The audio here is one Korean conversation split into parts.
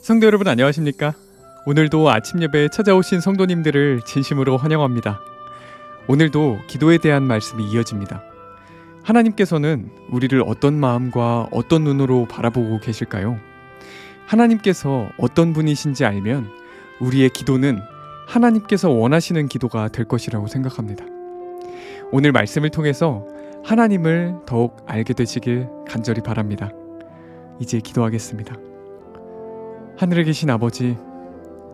성도 여러분 안녕하십니까? 오늘도 아침 예배에 찾아오신 성도님들을 진심으로 환영합니다. 오늘도 기도에 대한 말씀이 이어집니다. 하나님께서는 우리를 어떤 마음과 어떤 눈으로 바라보고 계실까요? 하나님께서 어떤 분이신지 알면 우리의 기도는 하나님께서 원하시는 기도가 될 것이라고 생각합니다. 오늘 말씀을 통해서 하나님을 더욱 알게 되시길 간절히 바랍니다. 이제 기도하겠습니다. 하늘에 계신 아버지,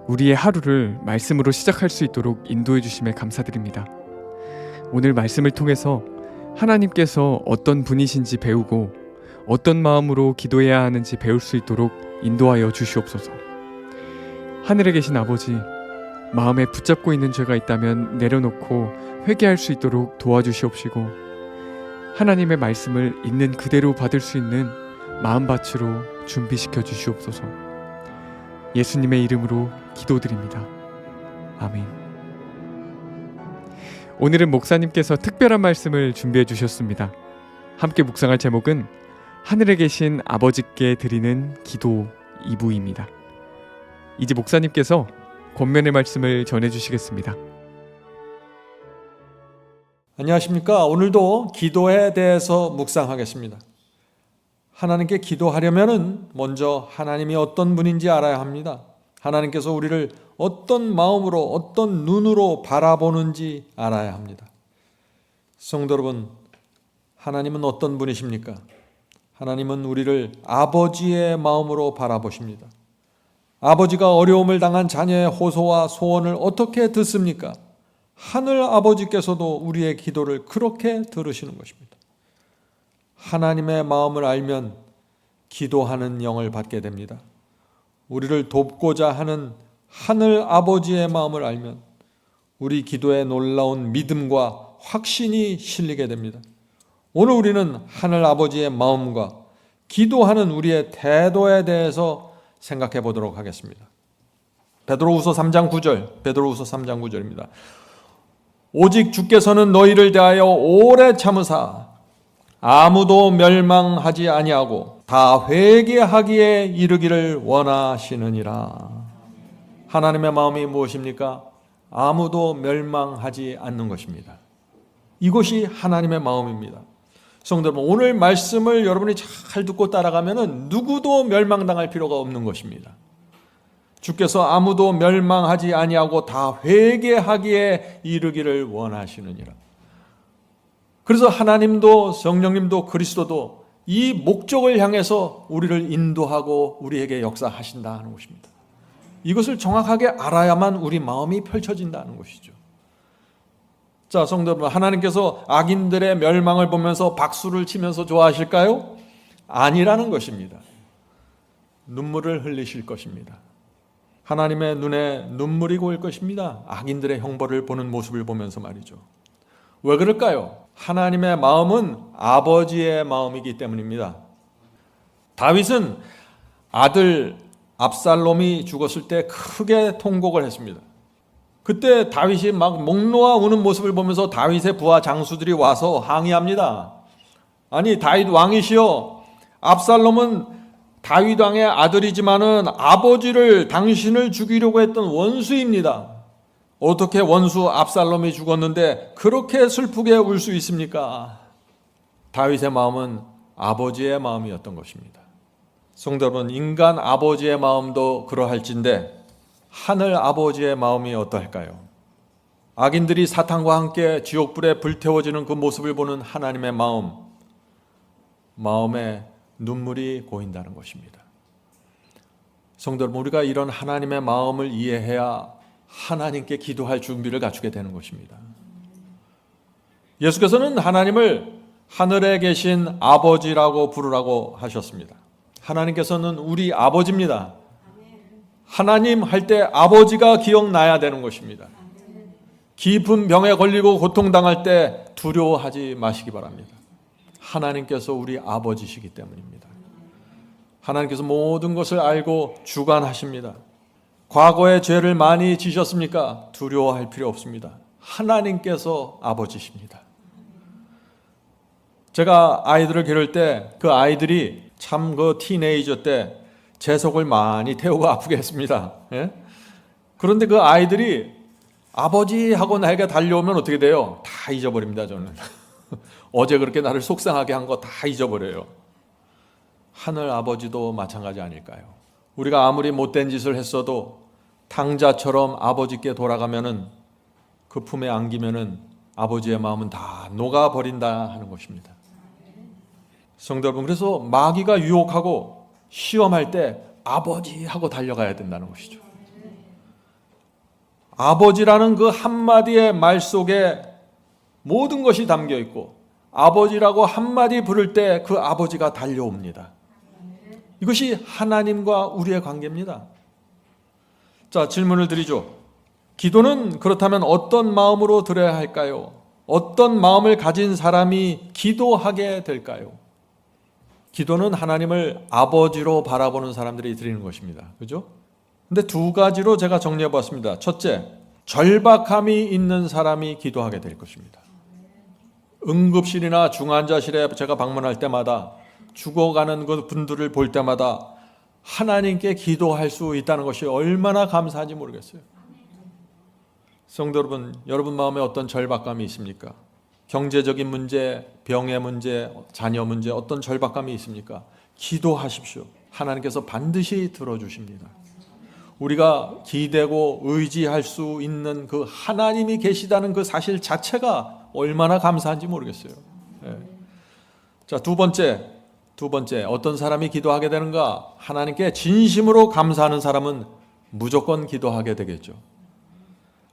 우리의 하루를 말씀으로 시작할 수 있도록 인도해 주심에 감사드립니다. 오늘 말씀을 통해서 하나님께서 어떤 분이신지 배우고 어떤 마음으로 기도해야 하는지 배울 수 있도록 인도하여 주시옵소서. 하늘에 계신 아버지, 마음에 붙잡고 있는 죄가 있다면 내려놓고 회개할 수 있도록 도와주시옵시고, 하나님의 말씀을 있는 그대로 받을 수 있는 마음밭으로 준비시켜 주시옵소서. 예수님의 이름으로 기도드립니다. 아멘. 오늘은 목사님께서 특별한 말씀을 준비해 주셨습니다. 함께 묵상할 제목은 하늘에 계신 아버지께 드리는 기도 2부입니다. 이제 목사님께서 권면의 말씀을 전해 주시겠습니다. 안녕하십니까? 오늘도 기도에 대해서 묵상하겠습니다. 하나님께 기도하려면 먼저 하나님이 어떤 분인지 알아야 합니다. 하나님께서 우리를 어떤 마음으로 어떤 눈으로 바라보는지 알아야 합니다. 성도 여러분, 하나님은 어떤 분이십니까? 하나님은 우리를 아버지의 마음으로 바라보십니다. 아버지가 어려움을 당한 자녀의 호소와 소원을 어떻게 듣습니까? 하늘 아버지께서도 우리의 기도를 그렇게 들으시는 것입니다. 하나님의 마음을 알면 기도하는 영을 받게 됩니다. 우리를 돕고자 하는 하늘 아버지의 마음을 알면 우리 기도에 놀라운 믿음과 확신이 실리게 됩니다. 오늘 우리는 하늘 아버지의 마음과 기도하는 우리의 태도에 대해서 생각해 보도록 하겠습니다. 베드로후서 3장 9절입니다. 오직 주께서는 너희를 대하여 오래 참으사 아무도 멸망하지 아니하고 다 회개하기에 이르기를 원하시느니라. 하나님의 마음이 무엇입니까? 아무도 멸망하지 않는 것입니다. 이것이 하나님의 마음입니다. 성도 여러분, 오늘 말씀을 여러분이 잘 듣고 따라가면 누구도 멸망당할 필요가 없는 것입니다. 주께서 아무도 멸망하지 아니하고 다 회개하기에 이르기를 원하시느니라. 그래서 하나님도 성령님도 그리스도도 이 목적을 향해서 우리를 인도하고 우리에게 역사하신다 하는 것입니다. 이것을 정확하게 알아야만 우리 마음이 펼쳐진다는 것이죠. 자, 성도 여러분, 하나님께서 악인들의 멸망을 보면서 박수를 치면서 좋아하실까요? 아니라는 것입니다. 눈물을 흘리실 것입니다. 하나님의 눈에 눈물이 고일 것입니다. 악인들의 형벌을 보는 모습을 보면서 말이죠. 왜 그럴까요? 하나님의 마음은 아버지의 마음이기 때문입니다. 다윗은 아들 압살롬이 죽었을 때 크게 통곡을 했습니다. 그때 다윗이 막 목 놓아 우는 모습을 보면서 다윗의 부하 장수들이 와서 항의합니다. 아니, 다윗 왕이시여, 압살롬은 다윗 왕의 아들이지만은 아버지를, 당신을 죽이려고 했던 원수입니다. 어떻게 원수 압살롬이 죽었는데 그렇게 슬프게 울 수 있습니까? 다윗의 마음은 아버지의 마음이었던 것입니다. 성도 여러분, 인간 아버지의 마음도 그러할진데 하늘 아버지의 마음이 어떠할까요? 악인들이 사탄과 함께 지옥불에 불태워지는 그 모습을 보는 하나님의 마음에 눈물이 고인다는 것입니다. 성도 여러분, 우리가 이런 하나님의 마음을 이해해야 하나님께 기도할 준비를 갖추게 되는 것입니다. 예수께서는 하나님을 하늘에 계신 아버지라고 부르라고 하셨습니다. 하나님께서는 우리 아버지입니다. 하나님 할 때 아버지가 기억나야 되는 것입니다. 깊은 병에 걸리고 고통당할 때 두려워하지 마시기 바랍니다. 하나님께서 우리 아버지시기 때문입니다. 하나님께서 모든 것을 알고 주관하십니다. 과거에 죄를 많이 지셨습니까? 두려워할 필요 없습니다. 하나님께서 아버지십니다. 제가 아이들을 기를 때 그 아이들이 참 그 티네이저 때 재석을 많이 태우고 아프게 했습니다. 예? 그런데 그 아이들이 아버지 하고 나에게 달려오면 어떻게 돼요? 다 잊어버립니다. 저는 어제 그렇게 나를 속상하게 한 거 다 잊어버려요. 하늘 아버지도 마찬가지 아닐까요? 우리가 아무리 못된 짓을 했어도 탕자처럼 아버지께 돌아가면은 그 품에 안기면은 아버지의 마음은 다 녹아버린다 하는 것입니다. 성도 여러분, 그래서 마귀가 유혹하고 시험할 때 아버지 하고 달려가야 된다는 것이죠. 아버지라는 그 한마디의 말 속에 모든 것이 담겨 있고 아버지라고 한마디 부를 때 그 아버지가 달려옵니다. 이것이 하나님과 우리의 관계입니다. 자, 질문을 드리죠. 기도는 그렇다면 어떤 마음으로 드려야 할까요? 어떤 마음을 가진 사람이 기도하게 될까요? 기도는 하나님을 아버지로 바라보는 사람들이 드리는 것입니다. 그죠? 근데 두 가지로 제가 정리해 봤습니다. 첫째, 절박함이 있는 사람이 기도하게 될 것입니다. 응급실이나 중환자실에 제가 방문할 때마다 죽어가는 그 분들을 볼 때마다 하나님께 기도할 수 있다는 것이 얼마나 감사한지 모르겠어요. 성도 여러분, 여러분 마음에 어떤 절박감이 있습니까? 경제적인 문제, 병의 문제, 자녀 문제, 어떤 절박감이 있습니까? 기도하십시오. 하나님께서 반드시 들어주십니다. 우리가 기대고 의지할 수 있는 그 하나님이 계시다는 그 사실 자체가 얼마나 감사한지 모르겠어요. 네. 자, 두 번째, 어떤 사람이 기도하게 되는가? 하나님께 진심으로 감사하는 사람은 무조건 기도하게 되겠죠.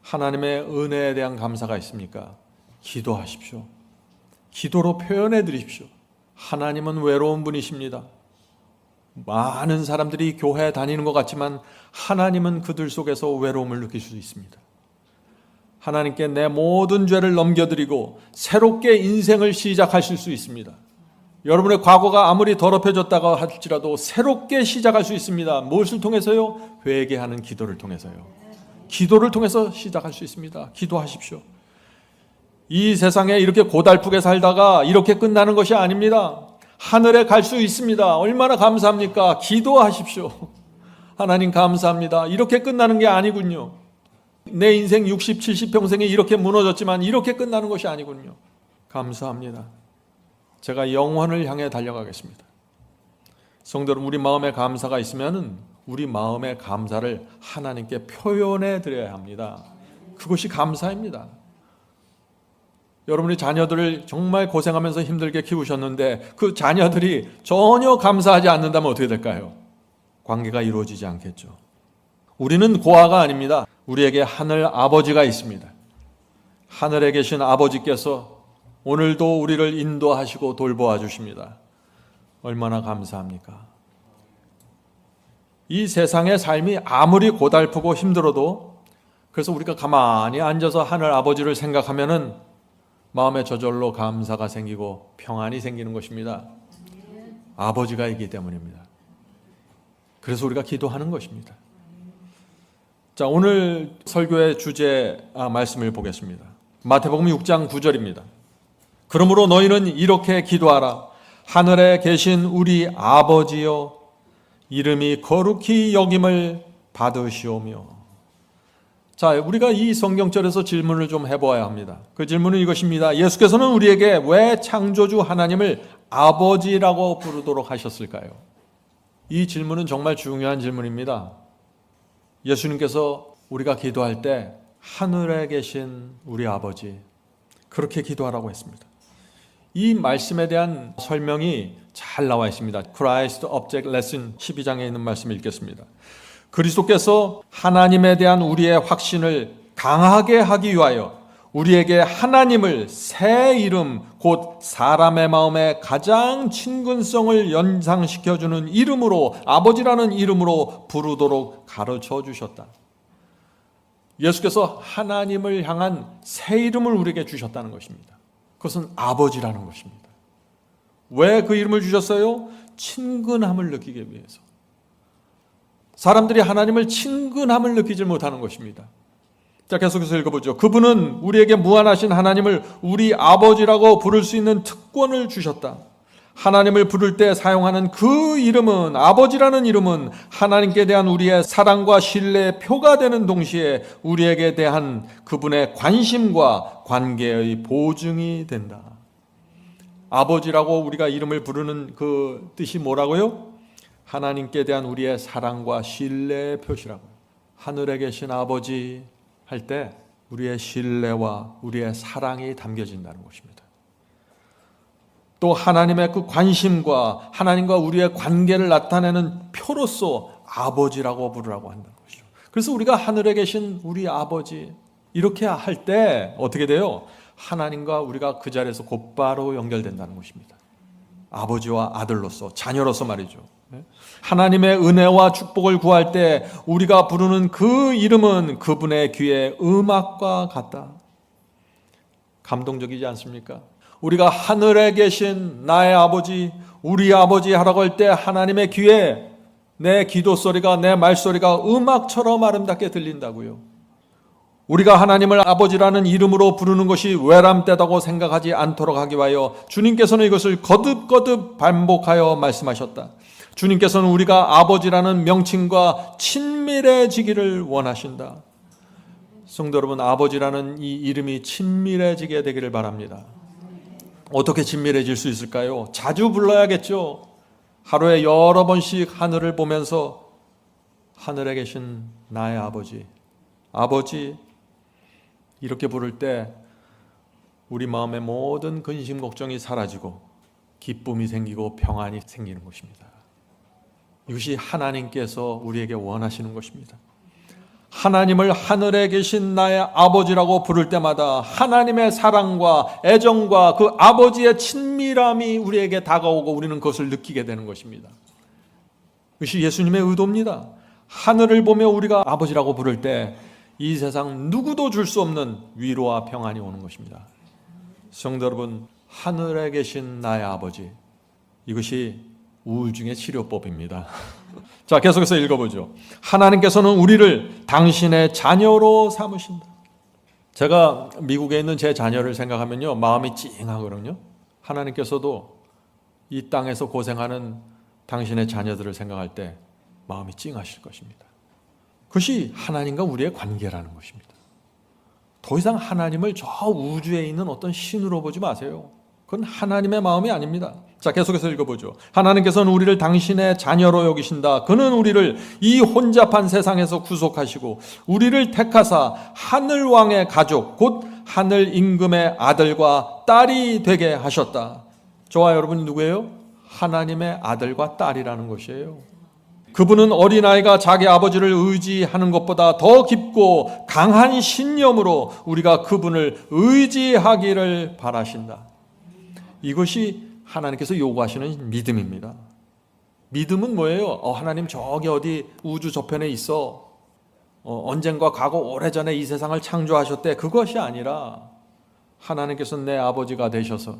하나님의 은혜에 대한 감사가 있습니까? 기도하십시오. 기도로 표현해 드리십시오. 하나님은 외로운 분이십니다. 많은 사람들이 교회에 다니는 것 같지만 하나님은 그들 속에서 외로움을 느낄 수 있습니다. 하나님께 내 모든 죄를 넘겨드리고 새롭게 인생을 시작하실 수 있습니다. 여러분의 과거가 아무리 더럽혀졌다고 할지라도 새롭게 시작할 수 있습니다. 무엇을 통해서요? 회개하는 기도를 통해서요. 기도를 통해서 시작할 수 있습니다. 기도하십시오. 이 세상에 이렇게 고달프게 살다가 이렇게 끝나는 것이 아닙니다. 하늘에 갈 수 있습니다. 얼마나 감사합니까? 기도하십시오. 하나님 감사합니다. 이렇게 끝나는 게 아니군요. 내 인생 60, 70평생이 이렇게 무너졌지만 이렇게 끝나는 것이 아니군요. 감사합니다. 제가 영원을 향해 달려가겠습니다. 성도 여러분, 우리 마음에 감사가 있으면 우리 마음의 감사를 하나님께 표현해 드려야 합니다. 그것이 감사입니다. 여러분이 자녀들을 정말 고생하면서 힘들게 키우셨는데 그 자녀들이 전혀 감사하지 않는다면 어떻게 될까요? 관계가 이루어지지 않겠죠. 우리는 고아가 아닙니다. 우리에게 하늘 아버지가 있습니다. 하늘에 계신 아버지께서 오늘도 우리를 인도하시고 돌보아 주십니다. 얼마나 감사합니까? 이 세상의 삶이 아무리 고달프고 힘들어도 그래서 우리가 가만히 앉아서 하늘 아버지를 생각하면은 마음에 저절로 감사가 생기고 평안이 생기는 것입니다. 아버지가 있기 때문입니다. 그래서 우리가 기도하는 것입니다. 자, 오늘 설교의 주제 말씀을 보겠습니다. 마태복음 6장 9절입니다. 그러므로 너희는 이렇게 기도하라. 하늘에 계신 우리 아버지여, 이름이 거룩히 여김을 받으시오며. 자, 우리가 이 성경절에서 질문을 좀 해보아야 합니다. 그 질문은 이것입니다. 예수께서는 우리에게 왜 창조주 하나님을 아버지라고 부르도록 하셨을까요? 이 질문은 정말 중요한 질문입니다. 예수님께서 우리가 기도할 때 하늘에 계신 우리 아버지, 그렇게 기도하라고 했습니다. 이 말씀에 대한 설명이 잘 나와 있습니다. Christ Object Lesson 12장에 있는 말씀을 읽겠습니다. 그리스도께서 하나님에 대한 우리의 확신을 강하게 하기 위하여 우리에게 하나님을 새 이름, 곧 사람의 마음에 가장 친근성을 연상시켜주는 이름으로, 아버지라는 이름으로 부르도록 가르쳐 주셨다. 예수께서 하나님을 향한 새 이름을 우리에게 주셨다는 것입니다. 그것은 아버지라는 것입니다. 왜 그 이름을 주셨어요? 친근함을 느끼기 위해서. 사람들이 하나님을 친근함을 느끼지 못하는 것입니다. 자, 계속해서 읽어보죠. 그분은 우리에게 무한하신 하나님을 우리 아버지라고 부를 수 있는 특권을 주셨다. 하나님을 부를 때 사용하는 그 이름은, 아버지라는 이름은 하나님께 대한 우리의 사랑과 신뢰의 표가 되는 동시에 우리에게 대한 그분의 관심과 관계의 보증이 된다. 아버지라고 우리가 이름을 부르는 그 뜻이 뭐라고요? 하나님께 대한 우리의 사랑과 신뢰의 표시라고요. 하늘에 계신 아버지 할 때 우리의 신뢰와 우리의 사랑이 담겨진다는 것입니다. 또 하나님의 그 관심과 하나님과 우리의 관계를 나타내는 표로서 아버지라고 부르라고 한다는 것이죠. 그래서 우리가 하늘에 계신 우리 아버지 이렇게 할 때 어떻게 돼요? 하나님과 우리가 그 자리에서 곧바로 연결된다는 것입니다. 아버지와 아들로서, 자녀로서 말이죠. 하나님의 은혜와 축복을 구할 때 우리가 부르는 그 이름은 그분의 귀에 음악과 같다. 감동적이지 않습니까? 우리가 하늘에 계신 나의 아버지, 우리 아버지 하라고 할 때 하나님의 귀에 내 기도 소리가, 내 말소리가 음악처럼 아름답게 들린다고요. 우리가 하나님을 아버지라는 이름으로 부르는 것이 외람되다고 생각하지 않도록 하기 위하여 주님께서는 이것을 거듭거듭 반복하여 말씀하셨다. 주님께서는 우리가 아버지라는 명칭과 친밀해지기를 원하신다. 성도 여러분, 아버지라는 이 이름이 친밀해지게 되기를 바랍니다. 어떻게 친밀해질 수 있을까요? 자주 불러야겠죠. 하루에 여러 번씩 하늘을 보면서 하늘에 계신 나의 아버지, 아버지 이렇게 부를 때 우리 마음의 모든 근심 걱정이 사라지고 기쁨이 생기고 평안이 생기는 것입니다. 이것이 하나님께서 우리에게 원하시는 것입니다. 하나님을 하늘에 계신 나의 아버지라고 부를 때마다 하나님의 사랑과 애정과 그 아버지의 친밀함이 우리에게 다가오고 우리는 그것을 느끼게 되는 것입니다. 이것이 예수님의 의도입니다. 하늘을 보며 우리가 아버지라고 부를 때 이 세상 누구도 줄 수 없는 위로와 평안이 오는 것입니다. 성도 여러분, 하늘에 계신 나의 아버지, 이것이 우울증의 치료법입니다. 자, 계속해서 읽어보죠. 하나님께서는 우리를 당신의 자녀로 삼으신다. 제가 미국에 있는 제 자녀를 생각하면요, 마음이 찡하거든요. 하나님께서도 이 땅에서 고생하는 당신의 자녀들을 생각할 때 마음이 찡하실 것입니다. 그것이 하나님과 우리의 관계라는 것입니다. 더 이상 하나님을 저 우주에 있는 어떤 신으로 보지 마세요. 그건 하나님의 마음이 아닙니다. 자, 계속해서 읽어보죠. 하나님께서는 우리를 당신의 자녀로 여기신다. 그는 우리를 이 혼잡한 세상에서 구속하시고 우리를 택하사 하늘왕의 가족 곧 하늘 임금의 아들과 딸이 되게 하셨다. 저와 여러분이 누구예요? 하나님의 아들과 딸이라는 것이에요. 그분은 어린아이가 자기 아버지를 의지하는 것보다 더 깊고 강한 신념으로 우리가 그분을 의지하기를 바라신다. 이것이 하나님께서 요구하시는 믿음입니다. 믿음은 뭐예요? 하나님 저기 어디 우주 저편에 있어. 언젠가 과거 오래전에 이 세상을 창조하셨대. 그것이 아니라 하나님께서 내 아버지가 되셔서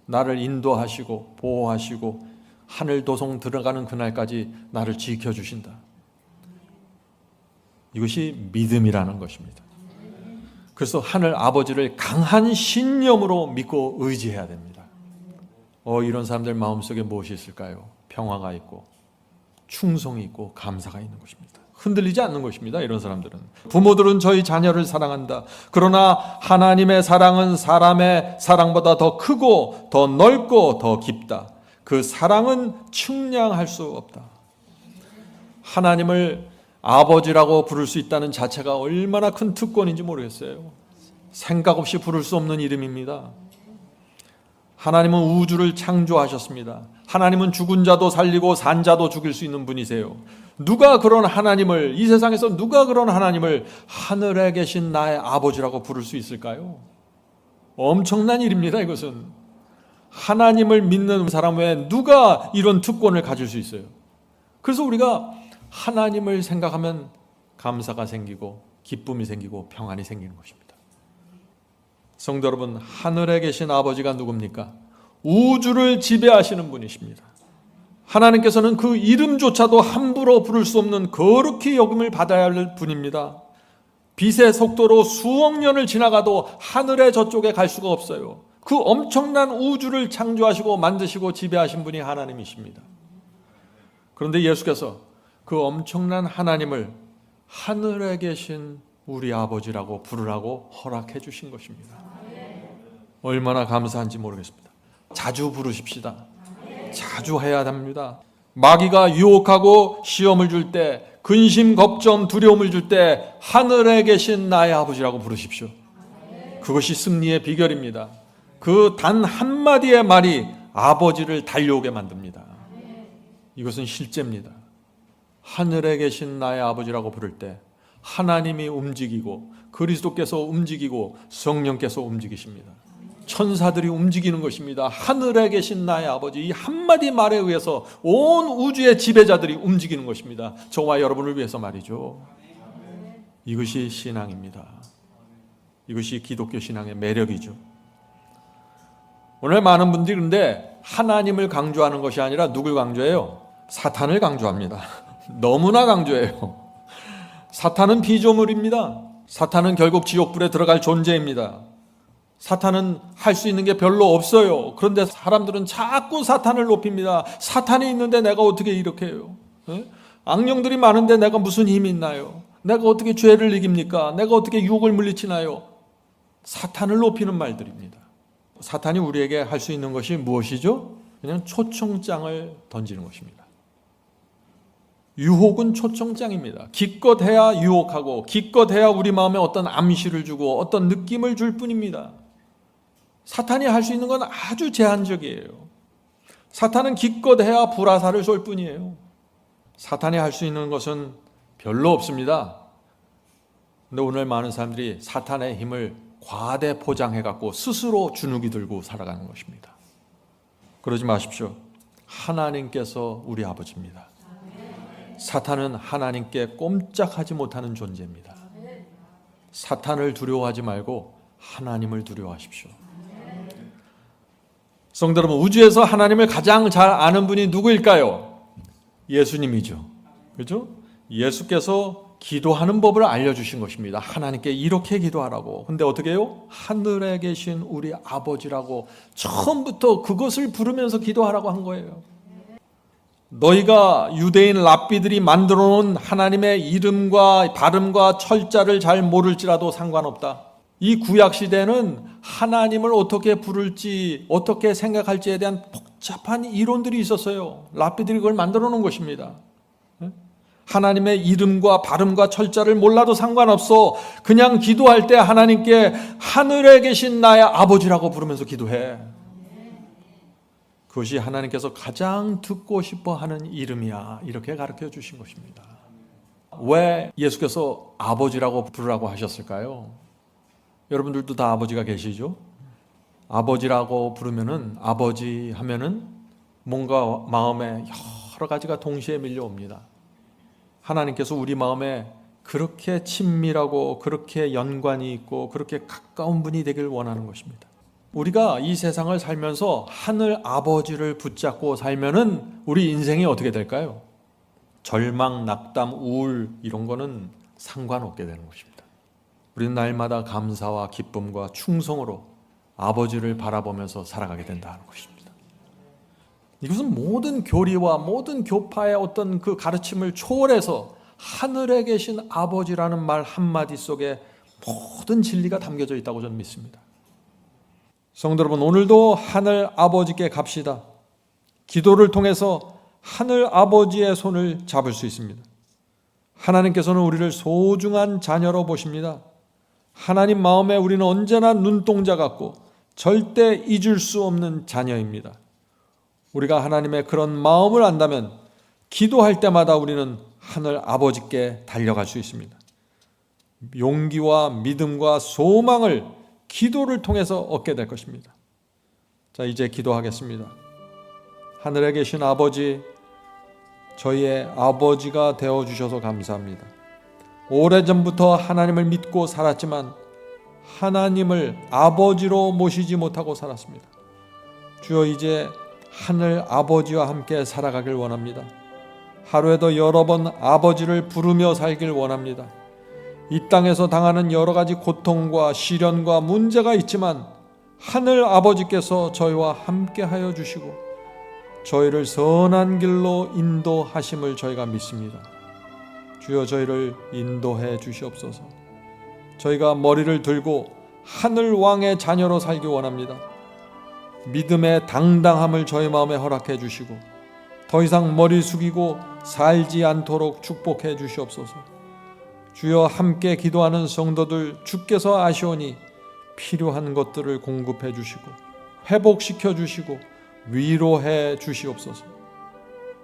나를 인도하시고 보호하시고 하늘 도성 들어가는 그날까지 나를 지켜주신다. 이것이 믿음이라는 것입니다. 그래서 하늘 아버지를 강한 신념으로 믿고 의지해야 됩니다. 이런 사람들 마음속에 무엇이 있을까요? 평화가 있고 충성이 있고 감사가 있는 것입니다. 흔들리지 않는 것입니다. 이런 사람들은. 부모들은 저희 자녀를 사랑한다. 그러나 하나님의 사랑은 사람의 사랑보다 더 크고 더 넓고 더 깊다. 그 사랑은 측량할 수 없다. 하나님을 아버지라고 부를 수 있다는 자체가 얼마나 큰 특권인지 모르겠어요. 생각 없이 부를 수 없는 이름입니다. 하나님은 우주를 창조하셨습니다. 하나님은 죽은 자도 살리고 산 자도 죽일 수 있는 분이세요. 누가 그런 하나님을, 이 세상에서 누가 그런 하나님을 하늘에 계신 나의 아버지라고 부를 수 있을까요? 엄청난 일입니다. 이것은. 하나님을 믿는 사람 외에 누가 이런 특권을 가질 수 있어요? 그래서 우리가 하나님을 생각하면 감사가 생기고 기쁨이 생기고 평안이 생기는 것입니다. 성도 여러분, 하늘에 계신 아버지가 누굽니까? 우주를 지배하시는 분이십니다. 하나님께서는 그 이름조차도 함부로 부를 수 없는 거룩히 여김을 받아야 할 분입니다. 빛의 속도로 수억 년을 지나가도 하늘의 저쪽에 갈 수가 없어요. 그 엄청난 우주를 창조하시고 만드시고 지배하신 분이 하나님이십니다. 그런데 예수께서 그 엄청난 하나님을 하늘에 계신 우리 아버지라고 부르라고 허락해 주신 것입니다. 얼마나 감사한지 모르겠습니다. 자주 부르십시다. 자주 해야 합니다. 마귀가 유혹하고 시험을 줄 때, 근심, 걱정, 두려움을 줄 때 하늘에 계신 나의 아버지라고 부르십시오. 그것이 승리의 비결입니다. 그 단 한마디의 말이 아버지를 달려오게 만듭니다. 이것은 실제입니다. 하늘에 계신 나의 아버지라고 부를 때 하나님이 움직이고 그리스도께서 움직이고 성령께서 움직이십니다. 천사들이 움직이는 것입니다. 하늘에 계신 나의 아버지, 이 한마디 말에 의해서 온 우주의 지배자들이 움직이는 것입니다. 저와 여러분을 위해서 말이죠. 이것이 신앙입니다. 이것이 기독교 신앙의 매력이죠. 오늘 많은 분들이 그런데 하나님을 강조하는 것이 아니라 누굴 강조해요? 사탄을 강조합니다. 너무나 강조해요. 사탄은 피조물입니다. 사탄은 결국 지옥불에 들어갈 존재입니다. 사탄은 할 수 있는 게 별로 없어요. 그런데 사람들은 자꾸 사탄을 높입니다. 사탄이 있는데 내가 어떻게 이렇게 해요? 악령들이 많은데 내가 무슨 힘이 있나요? 내가 어떻게 죄를 이깁니까? 내가 어떻게 유혹을 물리치나요? 사탄을 높이는 말들입니다. 사탄이 우리에게 할 수 있는 것이 무엇이죠? 그냥 초청장을 던지는 것입니다. 유혹은 초청장입니다. 기껏해야 유혹하고 기껏해야 우리 마음에 어떤 암시를 주고 어떤 느낌을 줄 뿐입니다. 사탄이 할 수 있는 건 아주 제한적이에요. 사탄은 기껏해야 불화살을 쏠 뿐이에요. 사탄이 할 수 있는 것은 별로 없습니다. 근데 오늘 많은 사람들이 사탄의 힘을 과대 포장해갖고 스스로 주눅이 들고 살아가는 것입니다. 그러지 마십시오. 하나님께서 우리 아버지입니다. 사탄은 하나님께 꼼짝하지 못하는 존재입니다. 사탄을 두려워하지 말고 하나님을 두려워하십시오. 성도 여러분, 우주에서 하나님을 가장 잘 아는 분이 누구일까요? 예수님이죠. 그렇죠? 예수께서 기도하는 법을 알려주신 것입니다. 하나님께 이렇게 기도하라고. 근데 어떻게 해요? 하늘에 계신 우리 아버지라고 처음부터 그것을 부르면서 기도하라고 한 거예요. 너희가 유대인 랍비들이 만들어 놓은 하나님의 이름과 발음과 철자를 잘 모를지라도 상관없다. 이 구약 시대는 하나님을 어떻게 부를지 어떻게 생각할지에 대한 복잡한 이론들이 있었어요. 랍비들이 그걸 만들어 놓은 것입니다. 하나님의 이름과 발음과 철자를 몰라도 상관없어. 그냥 기도할 때 하나님께 하늘에 계신 나의 아버지라고 부르면서 기도해. 그것이 하나님께서 가장 듣고 싶어 하는 이름이야. 이렇게 가르쳐 주신 것입니다. 왜 예수께서 아버지라고 부르라고 하셨을까요? 여러분들도 다 아버지가 계시죠? 아버지라고 부르면은, 아버지 하면은 뭔가 마음에 여러 가지가 동시에 밀려옵니다. 하나님께서 우리 마음에 그렇게 친밀하고 그렇게 연관이 있고 그렇게 가까운 분이 되길 원하는 것입니다. 우리가 이 세상을 살면서 하늘 아버지를 붙잡고 살면은 우리 인생이 어떻게 될까요? 절망, 낙담, 우울 이런 거는 상관없게 되는 것입니다. 우리는 날마다 감사와 기쁨과 충성으로 아버지를 바라보면서 살아가게 된다는 것입니다. 이것은 모든 교리와 모든 교파의 어떤 그 가르침을 초월해서 하늘에 계신 아버지라는 말 한마디 속에 모든 진리가 담겨져 있다고 저는 믿습니다. 성도 여러분, 오늘도 하늘 아버지께 갑시다. 기도를 통해서 하늘 아버지의 손을 잡을 수 있습니다. 하나님께서는 우리를 소중한 자녀로 보십니다. 하나님 마음에 우리는 언제나 눈동자 같고 절대 잊을 수 없는 자녀입니다. 우리가 하나님의 그런 마음을 안다면 기도할 때마다 우리는 하늘 아버지께 달려갈 수 있습니다. 용기와 믿음과 소망을 기도를 통해서 얻게 될 것입니다. 자, 이제 기도하겠습니다. 하늘에 계신 아버지, 저희의 아버지가 되어주셔서 감사합니다. 오래전부터 하나님을 믿고 살았지만 하나님을 아버지로 모시지 못하고 살았습니다. 주여, 이제 하늘 아버지와 함께 살아가길 원합니다. 하루에도 여러 번 아버지를 부르며 살길 원합니다. 이 땅에서 당하는 여러 가지 고통과 시련과 문제가 있지만 하늘 아버지께서 저희와 함께하여 주시고 저희를 선한 길로 인도하심을 저희가 믿습니다. 주여 저희를 인도해 주시옵소서. 저희가 머리를 들고 하늘 왕의 자녀로 살기 원합니다. 믿음의 당당함을 저희 마음에 허락해 주시고 더 이상 머리 숙이고 살지 않도록 축복해 주시옵소서. 주여 함께 기도하는 성도들 주께서 아시오니 필요한 것들을 공급해 주시고 회복시켜 주시고 위로해 주시옵소서.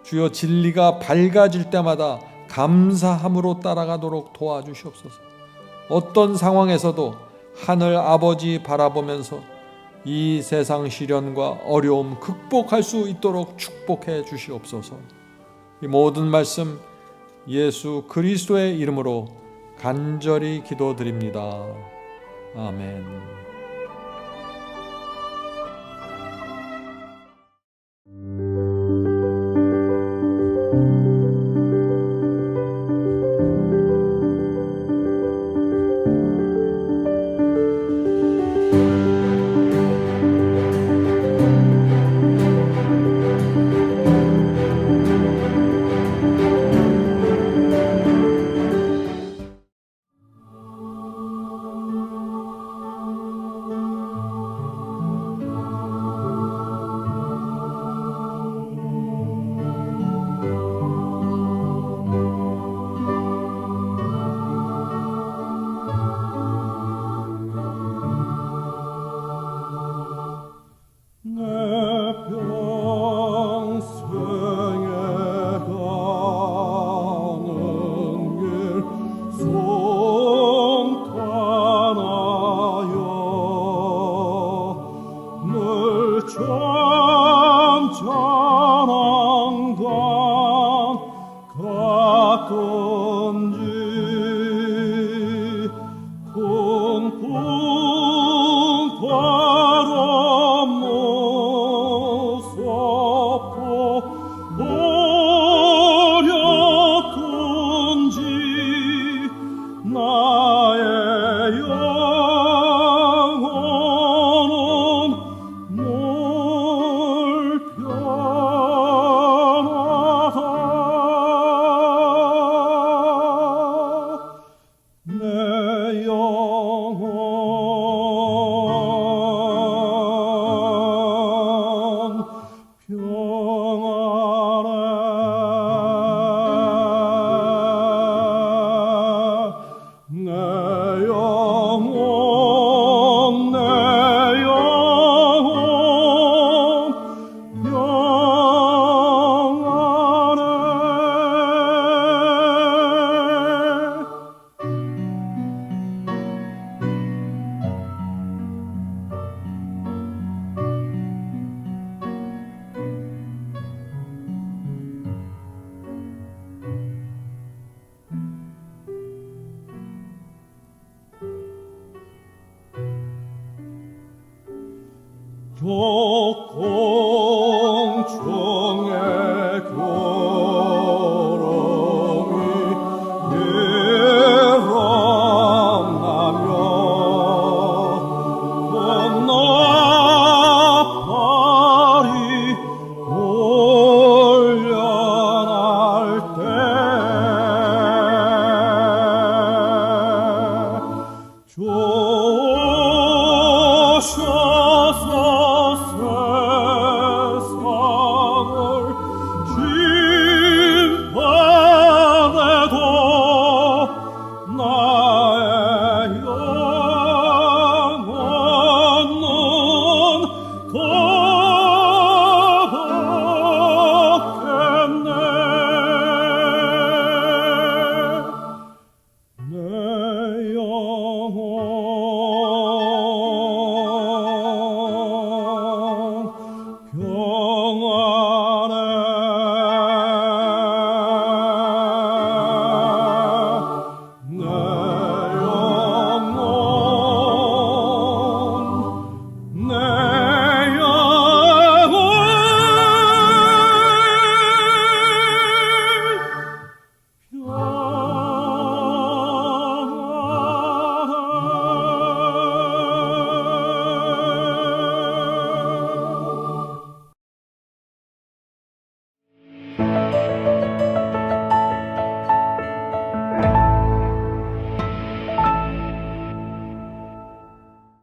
주여 진리가 밝아질 때마다 감사함으로 따라가도록 도와주시옵소서. 어떤 상황에서도 하늘 아버지 바라보면서 이 세상 시련과 어려움 극복할 수 있도록 축복해 주시옵소서. 이 모든 말씀 예수 그리스도의 이름으로 간절히 기도드립니다. 아멘. 가끔지